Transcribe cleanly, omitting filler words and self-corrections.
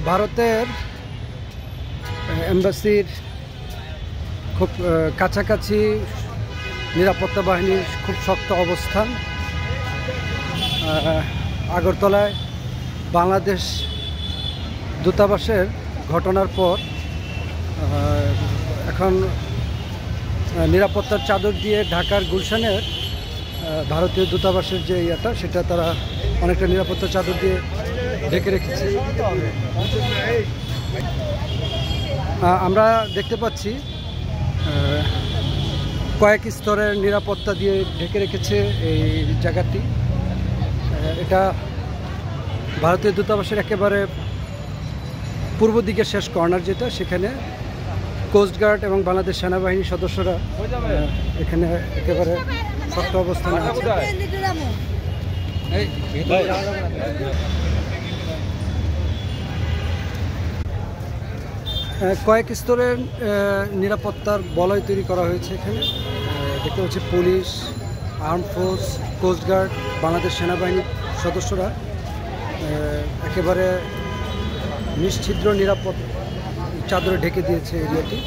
ভারতের এম্বাসির খুব কাছাকাছি নিরাপত্তা বাহিনীর খুব শক্ত অবস্থান। আগরতলায় বাংলাদেশ দূতাবাসের ঘটনার পর এখন নিরাপত্তার চাদর দিয়ে ঢাকার গুলশানের ভারতীয় দূতাবাসের যে ইয়েটা সেটা তারা অনেকটা নিরাপত্তার চাদর দিয়ে ঢেকে রেখেছে। আমরা দেখতে পাচ্ছি কয়েক স্তরের নিরাপত্তা দিয়ে ঢেকে রেখেছে এই জায়গাটি। এটা ভারতীয় দূতাবাসের একেবারে পূর্ব দিকের শেষ কর্নার, যেটা সেখানে কোস্টগার্ড এবং বাংলাদেশ সেনাবাহিনীর সদস্যরা এখানে একেবারে শক্ত অবস্থানে আছে। কয়েক স্তরের নিরাপত্তার বলয় তৈরি করা হয়েছে এখানে। দেখতে পাচ্ছি police, arm force, coast guard, Bangladesh সেনাবাহিনীর সদস্যরা একেবারে নিশ্ছিদ্র নিরাপদ চাদরে ঢেকে দিয়েছে এরিয়াটি।